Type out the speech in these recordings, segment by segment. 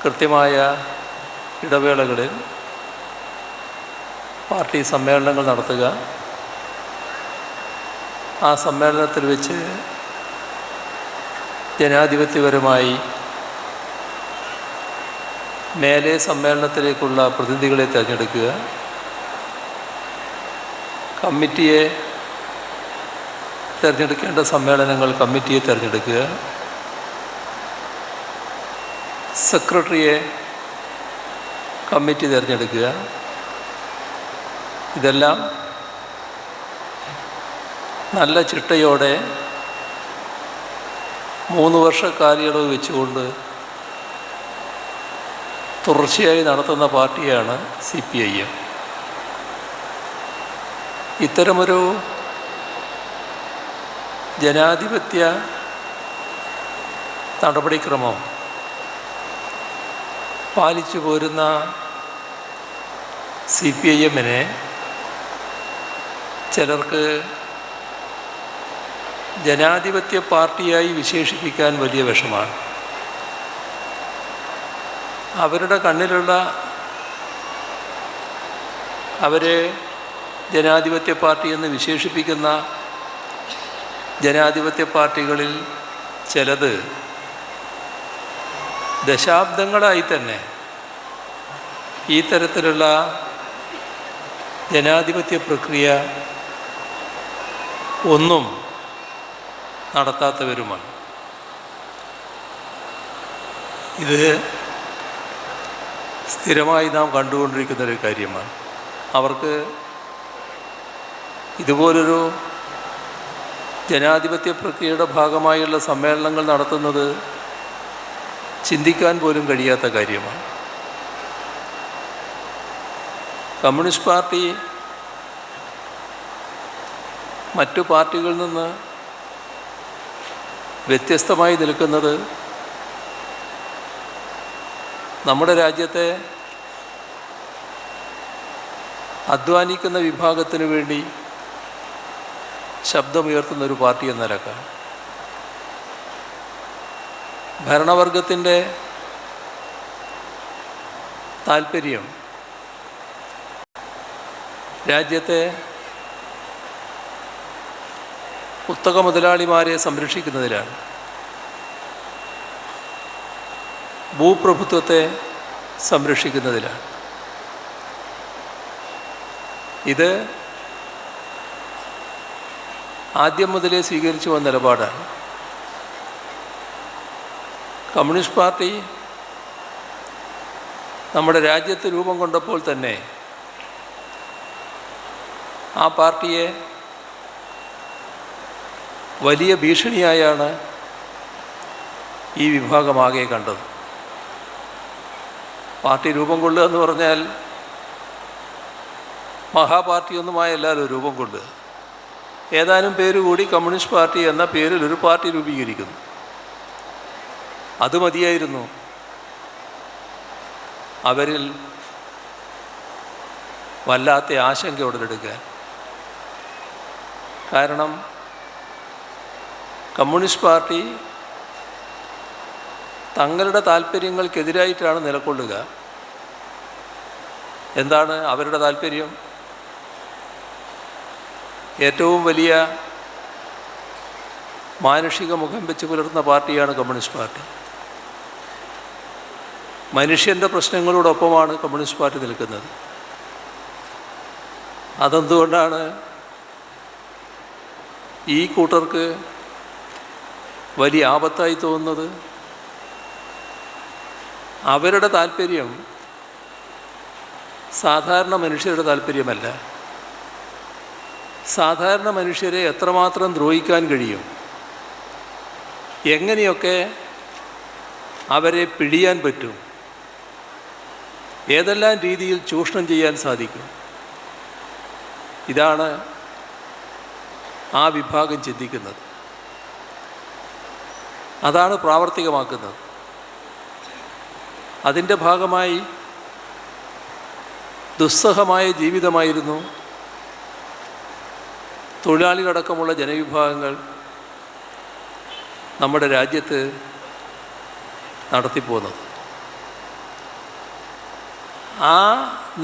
കൃത്യമായ ഇടവേളകളിൽ പാർട്ടി സമ്മേളനങ്ങൾ നടത്തുക, ആ സമ്മേളനത്തിൽ വെച്ച് ജനാധിപത്യപരമായി മേലെ സമ്മേളനത്തിലേക്കുള്ള പ്രതിനിധികളെ തിരഞ്ഞെടുക്കുക, കമ്മിറ്റിയെ തിരഞ്ഞെടുക്കേണ്ട സമ്മേളനങ്ങൾ കമ്മിറ്റിയെ തിരഞ്ഞെടുക്കുക, സെക്രട്ടറിയെ കമ്മിറ്റി തിരഞ്ഞെടുക്കുക. ഇതെല്ലാം നല്ല ചിട്ടയോടെ 3 വർഷ കാലയളവ് വെച്ചുകൊണ്ട് തുടർച്ചയായി നടത്തുന്ന പാർട്ടിയാണ് CPIM. ഇത്തരമൊരു ജനാധിപത്യ നടപടിക്രമം പാലിച്ചു പോരുന്ന CPIM-നെ ചിലർക്ക് ജനാധിപത്യ പാർട്ടിയായി വിശേഷിപ്പിക്കാൻ വലിയ വിഷമാണ്. അവരുടെ കണ്ണിലുള്ള അവരെ ജനാധിപത്യ പാർട്ടി എന്ന് വിശേഷിപ്പിക്കുന്ന ജനാധിപത്യ പാർട്ടികളിൽ ചിലത് ദശാബ്ദങ്ങളായി തന്നെ ഈ തരത്തിലുള്ള ജനാധിപത്യ പ്രക്രിയ ഒന്നും നടത്താത്തവരുമാണ്. ഇത് സ്ഥിരമായി നാം കണ്ടുകൊണ്ടിരിക്കുന്നൊരു കാര്യമാണ്. അവർക്ക് ഇതുപോലൊരു ജനാധിപത്യ പ്രക്രിയയുടെ ഭാഗമായുള്ള സമ്മേളനങ്ങൾ നടത്തുന്നത് ചിന്തിക്കാൻ പോലും കഴിയാത്ത കാര്യമാണ്. കമ്മ്യൂണിസ്റ്റ് പാർട്ടി മറ്റു പാർട്ടികളിൽ നിന്ന് വ്യത്യസ്തമായി നിൽക്കുന്നത് നമ്മുടെ രാജ്യത്തെ അധ്വാനിക്കുന്ന വിഭാഗത്തിനു വേണ്ടി ശബ്ദമുയർത്തുന്നൊരു പാർട്ടി എന്ന നിലക്കാണ്. ഭരണവർഗത്തിൻ്റെ താൽപ്പര്യം രാജ്യത്തെ കുത്തക മുതലാളിമാരെ സംരക്ഷിക്കുന്നതിലാണ്, ഭൂപ്രഭുത്വത്തെ സംരക്ഷിക്കുന്നതിലാണ്. ഇത് ആദ്യം മുതലേ സ്വീകരിച്ചു വന്ന നിലപാടാണ്. കമ്മ്യൂണിസ്റ്റ് പാർട്ടി നമ്മുടെ രാജ്യത്ത് രൂപം കൊണ്ടപ്പോൾ തന്നെ ആ പാർട്ടിയെ വലിയ ഭീഷണിയായാണ് ഈ വിഭാഗമാകെ കണ്ടത്. പാർട്ടി രൂപം കൊള്ളുക എന്ന് പറഞ്ഞാൽ മഹാപാർട്ടിയൊന്നുമായ എല്ലാവരും രൂപം കൊള്ളുക. ഏതാനും പേര് കൂടി കമ്മ്യൂണിസ്റ്റ് പാർട്ടി എന്ന പേരിൽ ഒരു പാർട്ടി രൂപീകരിക്കുന്നു. അത് മതിയായിരുന്നു അവരിൽ വല്ലാത്ത ആശങ്ക ഉടലെടുക്കാൻ. കാരണം കമ്മ്യൂണിസ്റ്റ് പാർട്ടി തങ്ങളുടെ താല്പര്യങ്ങൾക്കെതിരായിട്ടാണ് നിലകൊള്ളുക. എന്താണ് അവരുടെ താല്പര്യം? ഏറ്റവും വലിയ മാനുഷിക മുഖം വെച്ച് പുലർത്തുന്ന പാർട്ടിയാണ് കമ്മ്യൂണിസ്റ്റ് പാർട്ടി. മനുഷ്യൻ്റെ പ്രശ്നങ്ങളോടൊപ്പമാണ് കമ്മ്യൂണിസ്റ്റ് പാർട്ടി നിൽക്കുന്നത്. അതെന്തുകൊണ്ടാണ് ഈ കൂട്ടർക്ക് വലിയ ആപത്തായി തോന്നുന്നത്? അവരുടെ താല്പര്യം സാധാരണ മനുഷ്യരുടെ താല്പര്യമല്ല. സാധാരണ മനുഷ്യരെ എത്രമാത്രം ദ്രോഹിക്കാൻ കഴിയും, എങ്ങനെയൊക്കെ അവരെ പിടിയാൻ പറ്റും, ഏതെല്ലാം രീതിയിൽ ചൂഷണം ചെയ്യാൻ സാധിക്കും, ഇതാണ് ആ വിഭാഗം ചിന്തിക്കുന്നത്. അതാണ് പ്രാവർത്തികമാക്കുന്നത്. അതിൻ്റെ ഭാഗമായി ദുസ്സഹമായ ജീവിതമായിരുന്നു തൊഴിലാളികളടക്കമുള്ള ജനവിഭാഗങ്ങൾ നമ്മുടെ രാജ്യത്ത് നടത്തിപ്പോകുന്നത്. ആ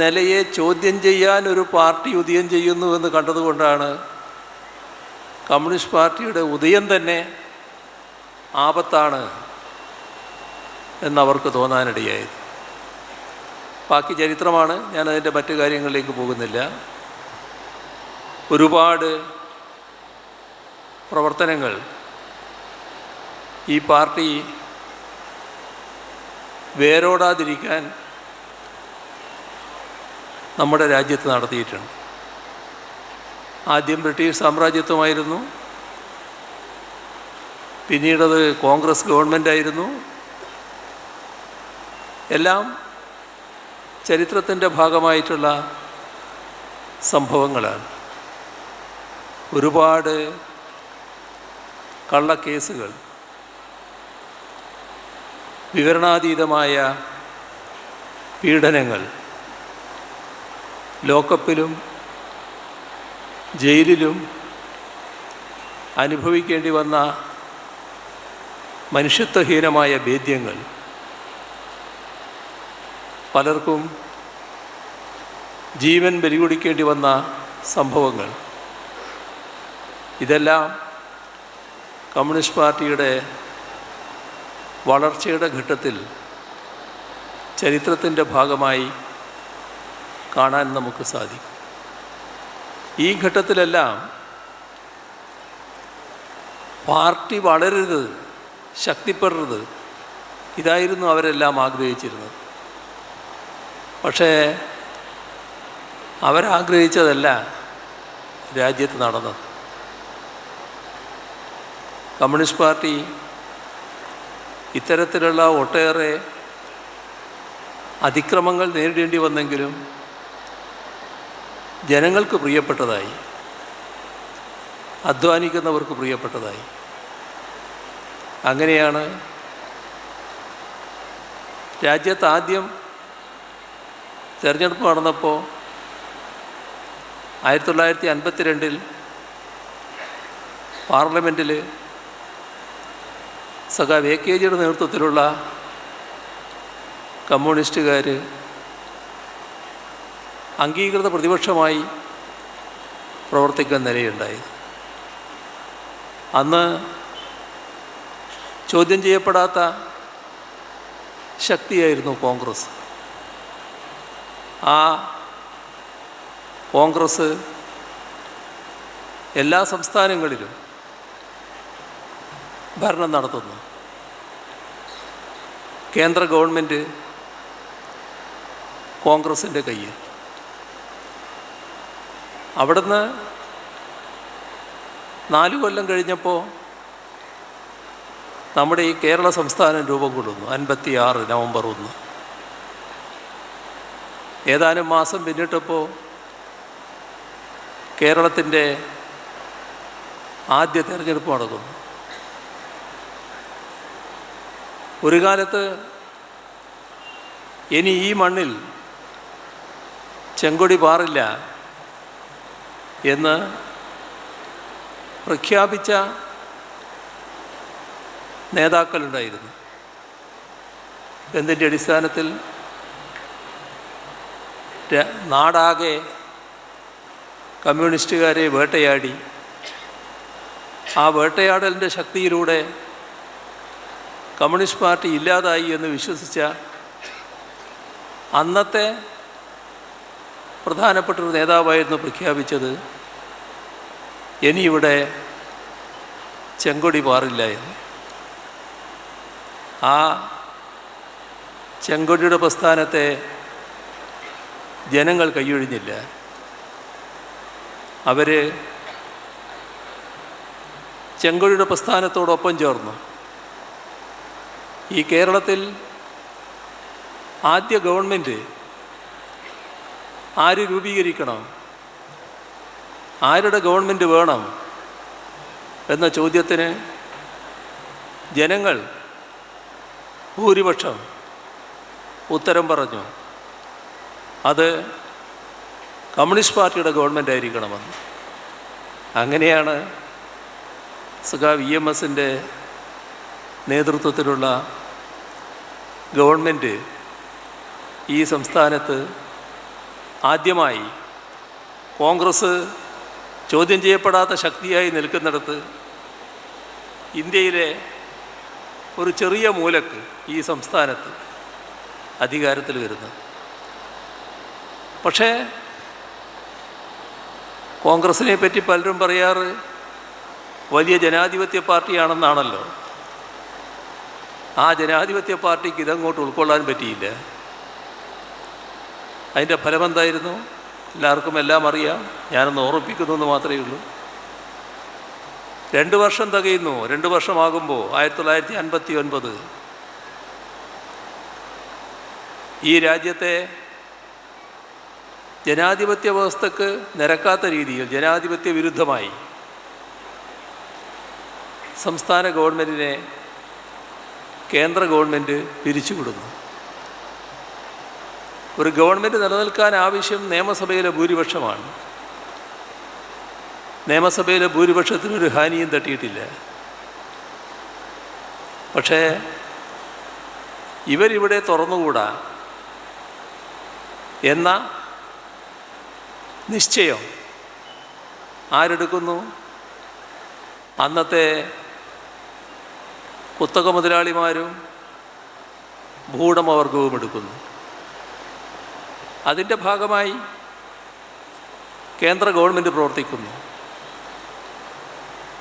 നിലയെ ചോദ്യം ചെയ്യാൻ ഒരു പാർട്ടി ഉദയം ചെയ്യുന്നുവെന്ന് കണ്ടതുകൊണ്ടാണ് കമ്മ്യൂണിസ്റ്റ് പാർട്ടിയുടെ ഉദയം തന്നെ ആപത്താണ് എന്നവർക്ക് തോന്നാനിടയായത്. ബാക്കി ചരിത്രമാണ്, ഞാനതിൻ്റെ മറ്റു കാര്യങ്ങളിലേക്ക് പോകുന്നില്ല. ഒരുപാട് പ്രവർത്തനങ്ങൾ ഈ പാർട്ടി വേരോടാതിരിക്കാൻ നമ്മുടെ രാജ്യത്ത് നടത്തിയിട്ടുണ്ട്. ആദ്യം ബ്രിട്ടീഷ് സാമ്രാജ്യത്വമായിരുന്നു, പിന്നീടത് കോൺഗ്രസ് ഗവൺമെൻറ്റായിരുന്നു. എല്ലാം ചരിത്രത്തിൻ്റെ ഭാഗമായിട്ടുള്ള സംഭവങ്ങളാണ്. ഒരുപാട് കള്ളക്കേസുകൾ, വിവരണാതീതമായ പീഡനങ്ങൾ, ലോക്കപ്പിലും ജയിലിലും അനുഭവിക്കേണ്ടി വന്ന മനുഷ്യത്വഹീനമായ ഭേദ്യങ്ങൾ, പലർക്കും ജീവൻ ബലികൊടുക്കേണ്ടി വന്ന സംഭവങ്ങൾ, ഇതെല്ലാം കമ്മ്യൂണിസ്റ്റ് പാർട്ടിയുടെ വളർച്ചയുടെ ഘട്ടത്തിൽ ചരിത്രത്തിൻ്റെ ഭാഗമായി കാണാൻ നമുക്ക് സാധിക്കും. ഈ ഘട്ടത്തിലെല്ലാം പാർട്ടി വളരരുത്, ശക്തിപ്പെടരുത്, ഇതായിരുന്നു അവരെല്ലാം ആഗ്രഹിച്ചിരുന്നത്. പക്ഷേ അവരാഗ്രഹിച്ചതല്ല രാജ്യത്ത് നടന്നത്. കമ്മ്യൂണിസ്റ്റ് പാർട്ടി ഇത്തരത്തിലുള്ള ഒട്ടേറെ അതിക്രമങ്ങൾ നേരിടേണ്ടി വന്നെങ്കിലും ജനങ്ങൾക്ക് പ്രിയപ്പെട്ടതായി, അധ്വാനിക്കുന്നവർക്ക് പ്രിയപ്പെട്ടതായി. അങ്ങനെയാണ് രാജ്യത്ത് ആദ്യം തിരഞ്ഞെടുപ്പ് നടന്നപ്പോൾ 1952 പാർലമെൻറ്റിൽ സഖാവ് എ.കെ.ജിയുടെ നേതൃത്വത്തിലുള്ള കമ്മ്യൂണിസ്റ്റുകാർ അംഗീകൃത പ്രതിപക്ഷമായി പ്രവർത്തിക്കാൻ നിലയുണ്ടായത്. അന്ന് ചോദ്യം ചെയ്യപ്പെടാത്ത ശക്തിയായിരുന്നു കോൺഗ്രസ്. ആ കോൺഗ്രസ് എല്ലാ സംസ്ഥാനങ്ങളിലും ഭരണം നടത്തുന്നു. കേന്ദ്ര ഗവൺമെൻറ് കോൺഗ്രസിൻ്റെ കയ്യിൽ. അവിടുന്ന് 4 കൊല്ലം കഴിഞ്ഞപ്പോൾ നമ്മുടെ ഈ കേരള സംസ്ഥാനം രൂപം കൊള്ളുന്നു. 56 നവംബർ 1. ഏതാനും മാസം പിന്നിട്ടപ്പോൾ കേരളത്തിൻ്റെ ആദ്യ തെരഞ്ഞെടുപ്പ് നടക്കുന്നു. ഒരു കാലത്ത് ഇനി ഈ മണ്ണിൽ ചെങ്കൊടി പാറില്ല എന്ന് പ്രഖ്യാപിച്ച നേതാക്കളുണ്ടായിരുന്നു. എന്തിൻ്റെ അടിസ്ഥാനത്തിൽ? നാടാകെ കമ്മ്യൂണിസ്റ്റുകാരെ വേട്ടയാടി, ആ വേട്ടയാടലിൻ്റെ ശക്തിയിലൂടെ കമ്മ്യൂണിസ്റ്റ് പാർട്ടി ഇല്ലാതായി എന്ന് വിശ്വസിച്ച അന്നത്തെ പ്രധാനപ്പെട്ടൊരു നേതാവായിരുന്നു പ്രഖ്യാപിച്ചത് ഇനിയിവിടെ ചെങ്കൊടി പാറില്ല എന്ന്. ആ ചെങ്കൊടിയുടെ പ്രസ്ഥാനത്തെ ജനങ്ങൾ കൈയൊഴിഞ്ഞില്ല. അവർ ചെങ്കൊടിയുടെ പ്രസ്ഥാനത്തോടൊപ്പം ചേർന്നു. ഈ കേരളത്തിൽ ആദ്യ ഗവൺമെൻറ് ആര് രൂപീകരിക്കണം, ആരുടെ ഗവൺമെൻറ് വേണം എന്ന ചോദ്യത്തിന് ജനങ്ങൾ ഭൂരിപക്ഷം ഉത്തരം പറഞ്ഞു. അത് കമ്മ്യൂണിസ്റ്റ് പാർട്ടിയുടെ ഗവൺമെൻറ് ആയിരിക്കണമെന്ന്. അങ്ങനെയാണ് സഖാവ് ഈ സംസ്ഥാനത്ത് ആദ്യമായി കോൺഗ്രസ് ചോദ്യം ചെയ്യപ്പെടാത്ത ശക്തിയായി നിൽക്കുന്നിടത്ത് ഇന്ത്യയിലെ ഒരു ചെറിയ മൂലക്ക് ഈ സംസ്ഥാനത്ത് അധികാരത്തിൽ വരുന്നത്. പക്ഷേ കോൺഗ്രസിനെ പറ്റി പലരും പറയാറ് വലിയ ജനാധിപത്യ പാർട്ടിയാണെന്നാണല്ലോ. ആ ജനാധിപത്യ പാർട്ടിക്ക് ഇതങ്ങോട്ട് ഉൾക്കൊള്ളാൻ പറ്റിയില്ല. അതിൻ്റെ ഫലമെന്തായിരുന്നു? എല്ലാവർക്കും എല്ലാം അറിയാം. ഞാനൊന്ന് ഓർമ്മിപ്പിക്കുന്നു എന്ന് മാത്രമേ ഉള്ളൂ. 2 വർഷം തികയുന്നു. 2 വർഷമാകുമ്പോൾ 1959 ഈ രാജ്യത്തെ ജനാധിപത്യ വ്യവസ്ഥക്ക് നിരക്കാത്ത രീതിയിൽ ജനാധിപത്യ വിരുദ്ധമായി സംസ്ഥാന ഗവൺമെൻറ്റിനെ കേന്ദ്ര ഗവൺമെൻറ് പിരിച്ചുവിടുന്നു. ഒരു ഗവൺമെൻറ് നിലനിൽക്കാൻ ആവശ്യം നിയമസഭയിലെ ഭൂരിപക്ഷമാണ്. നിയമസഭയിലെ ഭൂരിപക്ഷത്തിനൊരു ഹാനിയും തട്ടിയിട്ടില്ല. പക്ഷേ ഇവരിവിടെ തുറന്നുകൂടാ എന്ന നിശ്ചയം ആരെടുക്കുന്നു? അന്നത്തെ കുത്തക മുതലാളിമാരും ഭൂവുടമവർഗവും എടുക്കുന്നു. അതിൻ്റെ ഭാഗമായി കേന്ദ്ര ഗവൺമെൻറ് പ്രവർത്തിക്കുന്നു.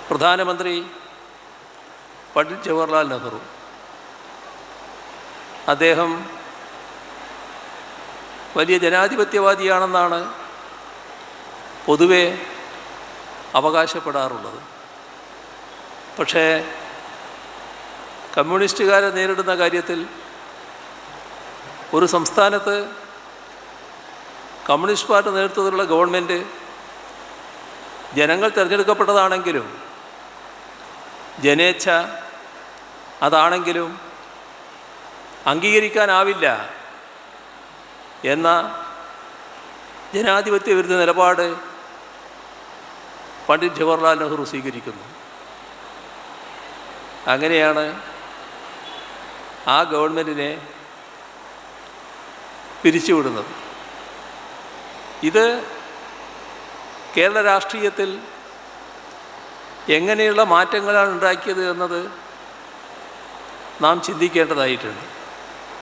പ്രധാനമന്ത്രി പണ്ഡിറ്റ് ജവഹർലാൽ നെഹ്റു, അദ്ദേഹം വലിയ ജനാധിപത്യവാദിയാണെന്നാണ് പൊതുവെ അവകാശപ്പെടാറുള്ളത്. പക്ഷേ കമ്മ്യൂണിസ്റ്റുകാരെ നേരിടുന്ന കാര്യത്തിൽ ഒരു സംസ്ഥാനത്ത് കമ്മ്യൂണിസ്റ്റ് പാർട്ടി നേതൃത്വത്തിലുള്ള ഗവൺമെൻറ് ജനങ്ങൾ തിരഞ്ഞെടുക്കപ്പെട്ടതാണെങ്കിലും ജനേച്ഛ അതാണെങ്കിലും അംഗീകരിക്കാനാവില്ല എന്ന ജനാധിപത്യ വിരുദ്ധ നിലപാട് പണ്ഡിറ്റ് ജവഹർലാൽ നെഹ്റു സ്വീകരിക്കുന്നു. അങ്ങനെയാണ് ആ ഗവൺമെൻറ്റിനെ പിരിച്ചുവിടുന്നത്. ഇത് കേരള രാഷ്ട്രീയത്തിൽ എങ്ങനെയുള്ള മാറ്റങ്ങളാണ് ഉണ്ടാക്കിയത് എന്നത് നാം ചിന്തിക്കേണ്ടതായിട്ടുണ്ട്.